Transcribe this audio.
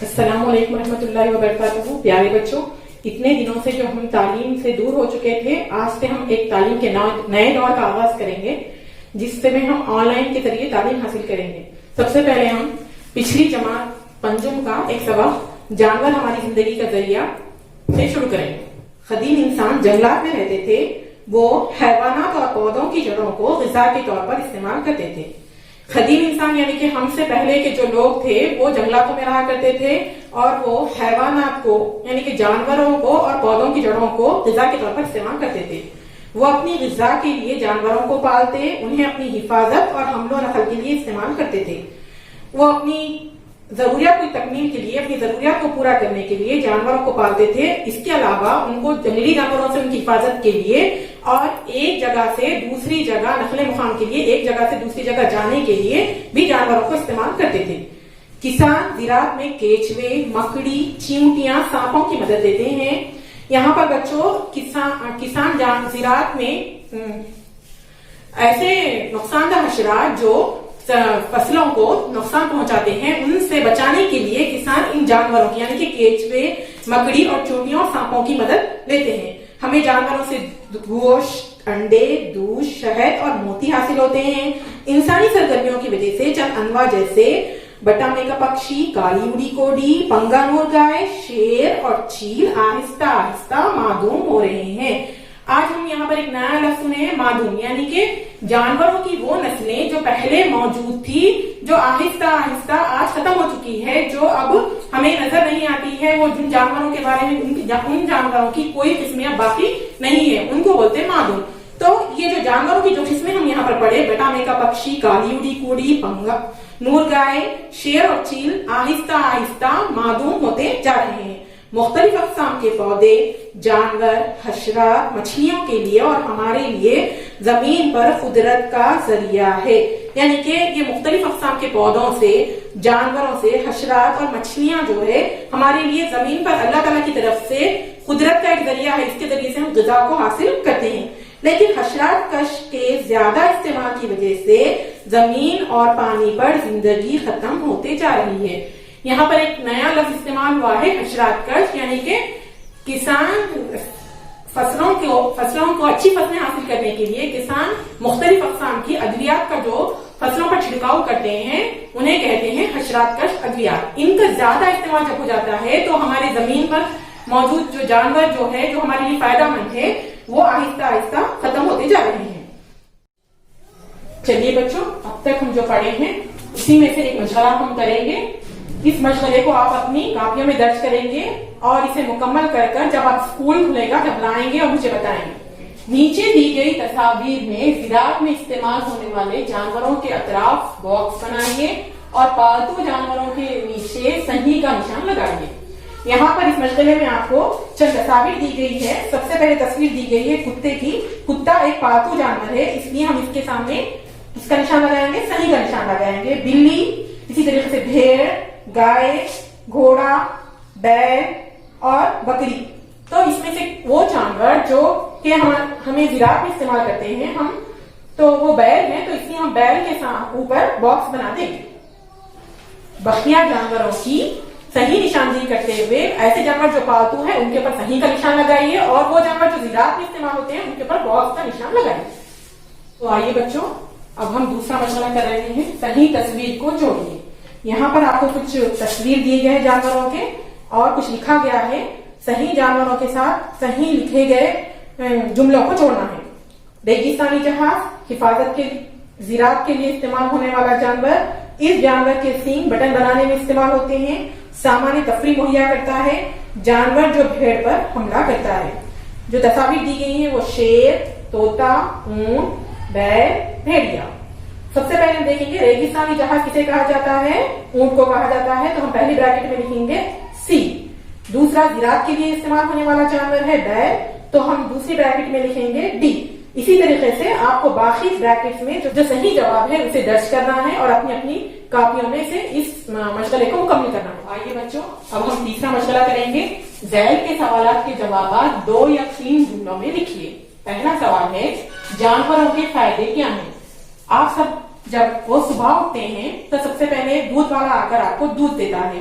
السلام علیکم ورحمۃ اللہ وبرکاتہ. پیارے بچوں، اتنے دنوں سے جو ہم تعلیم سے دور ہو چکے تھے، آج سے ہم ایک تعلیم کے نئے دور کا آغاز کریں گے، جس سے میں ہم آن لائن کے ذریعے تعلیم حاصل کریں گے. سب سے پہلے ہم پچھلی جماعت پنجم کا ایک سبق جانور ہماری زندگی کا ذریعہ سے شروع کریں گے. قدیم انسان جنگلات میں رہتے تھے. وہ حیوانات اور پودوں کی جڑوں کو غذا کے طور پر استعمال کرتے تھے. قدیم انسان یعنی کہ ہم سے پہلے کے جو لوگ تھے وہ جنگلاتوں میں رہا کرتے تھے اور وہ حیوانات کو یعنی کہ جانوروں کو اور پودوں کی جڑوں کو غذا کے طور پر استعمال کرتے تھے. وہ اپنی غذا کے لیے جانوروں کو پالتے، انہیں اپنی حفاظت اور حمل و نقل کے لیے استعمال کرتے تھے. وہ اپنی ضروریات کی تکمیل کے لیے، اپنی ضروریات کو پورا کرنے کے لیے جانوروں کو پالتے تھے. اس کے علاوہ ان کو جنگلی جانوروں سے ان کی حفاظت کے لیے اور ایک جگہ سے دوسری جگہ نقل مقام کے لیے، ایک جگہ سے دوسری جگہ جانے کے لیے بھی جانوروں کو استعمال کرتے تھے. کسان زراعت میں کیچوے، مکڑی، چیونٹیاں، سانپوں کی مدد لیتے ہیں. یہاں پر بچوں کسان زراعت میں ایسے نقصان دہ حشرات جو فصلوں کو نقصان پہنچاتے ہیں، ان سے بچانے کے لیے کسان ان جانوروں کی یعنی کہ کیچوے، مکڑی اور چیونٹیوں اور سانپوں کی مدد لیتے ہیں. ہمیں جانوروں سے گوشت، انڈے، دودھ، شہد اور موتی حاصل ہوتے ہیں. انسانی سرگرمیوں کی وجہ سے چند انواع جیسے بٹامے کا پکشی، کالی اڑی کوڈی، پنگانور گائے، شیر اور چیل آہستہ آہستہ معدوم ہو رہے ہیں. آج ہم یہاں پر ایک نیا لفظ سنے ہیں، معدوم، یعنی کہ جانوروں کی وہ نسلیں جو پہلے موجود تھی، جو آہستہ آہستہ آج ختم ہو چکی ہے، جو اب ہمیں نظر نہیں آتی ہے. وہ جن جانوروں کے بارے میں ان جانوروں کی کوئی قسمیں اب باقی نہیں ہے، ان کو بولتے ہیں معدوم. تو یہ جو جانوروں کی جو قسمیں ہم یہاں پر پڑھے، بٹامے کا پکشی، کالی اڑی کوڑی، نور گائے، شیر اور چیل آہستہ آہستہ معدوم ہوتے جا رہے ہیں. مختلف اقسام کے پودے، جانور، حشرات مچھلیوں کے لیے اور ہمارے لیے زمین پر قدرت کا ذریعہ ہے. یعنی کہ یہ مختلف اقسام کے پودوں سے، جانوروں سے، حشرات اور مچھلیاں جو ہے ہمارے لیے زمین پر اللہ تعالیٰ کی طرف سے قدرت کا ایک ذریعہ ہے. اس کے ذریعے سے ہم غذا کو حاصل کرتے ہیں. لیکن حشرات کش کے زیادہ استعمال کی وجہ سے زمین اور پانی پر زندگی ختم ہوتے جا رہی ہے. یہاں پر ایک نیا لفظ استعمال ہوا ہے، حشرات کش، یعنی کہ کسان فصلوں کو اچھی فصلیں حاصل کرنے کے لیے کسان مختلف اقسام کی ادویات کا جو فصلوں پر چھڑکاؤ کرتے ہیں انہیں کہتے ہیں حشرات کش ادویات. ان کا زیادہ استعمال جب ہو جاتا ہے تو ہمارے زمین پر موجود جو جانور جو ہے جو ہمارے لیے فائدہ مند ہے وہ آہستہ آہستہ ختم ہوتے جا رہے ہیں. چلیے بچوں، اب تک ہم جو پڑھے ہیں اسی میں سے ایک مشغلہ ہم کریں گے. اس مشغلے کو آپ اپنی کاپیوں میں درج کریں گے اور اسے مکمل کر جب آپ اسکول کھلے گا جب لائیں گے اور مجھے بتائیں گے. نیچے دی گئی تصاویر میں زراعت میں استعمال ہونے والے جانوروں کے اطراف باکس بنائیے اور پالتو جانوروں کے نیچے صحیح کا نشان لگائیے. یہاں پر اس مشغلے میں آپ کو چند تصاویر دی گئی ہے. سب سے پہلے تصویر دی گئی ہے کتے کی. کتا ایک پالتو جانور ہے، اس لیے ہم اس کے سامنے اس کا نشان لگائیں گے، صحیح کا نشان لگائیں گے. بلی، اسی طریقے سے بھیڑ، گائے، گھوڑا، بیل اور بکری. تو اس میں سے وہ جانور جو کہ ہمیں زراعت میں استعمال کرتے ہیں ہم، تو وہ بیل ہے، تو اس لیے ہم بیل کے اوپر باکس بنا دیں گے. بقیہ جانوروں کی صحیح نشاندہی کرتے ہوئے ایسے جانور جو پالتو ہے ان کے اوپر صحیح کا نشان لگائیے اور وہ جانور جو زراعت میں استعمال ہوتے ہیں ان کے اوپر باکس کا نشان لگائیے. تو آئیے بچوں، اب ہم دوسرا مشغلہ کر رہے ہیں، صحیح تصویر کو جوڑیے. یہاں پر آپ کو کچھ تصویر دیے گئے ہیں جانوروں کے اور کچھ لکھا گیا ہے. صحیح جانوروں کے ساتھ صحیح لکھے گئے جملوں کو جوڑنا ہے. ریگستانی جہاز، حفاظت کے زراعت کے لیے استعمال ہونے والا جانور. اس جانور کے سینگ بٹن بنانے میں استعمال ہوتے ہیں. سامان تفریح مہیا کرتا ہے. جانور جو بھیڑ پر حملہ کرتا ہے. جو تصاویر دی گئی ہیں وہ شیر، طوطا، اونٹ، بیل، بھیڑیا. سب سے پہلے ہم دیکھیں گے ریگستانی جہاز کسے کہا جاتا ہے. اونٹ کو کہا جاتا ہے، تو ہم پہلی بریکٹ میں لکھیں گے سی. دوسرا زراعت کے لیے استعمال ہونے والا جانور ہے بیل، تو ہم دوسری بریکٹ میں لکھیں گے ڈی. اسی طریقے سے آپ کو باقی بریکٹس میں جو صحیح جواب ہے اسے درج کرنا ہے اور اپنی اپنی کاپیوں میں سے اس مشغلے کو مکمل کرنا ہے. آئیے بچوں، اب ہم تیسرا مشغلہ کریں گے. ذیل کے سوالات کے جوابات 2 یا 3 جملوں میں لکھیے. پہلا سوال ہے، جانوروں کے فائدے کیا ہیں؟ آپ سب جب وہ صبح اٹھتے ہیں تو سب سے پہلے دودھ والا آ کر آپ کو دودھ دیتا ہے.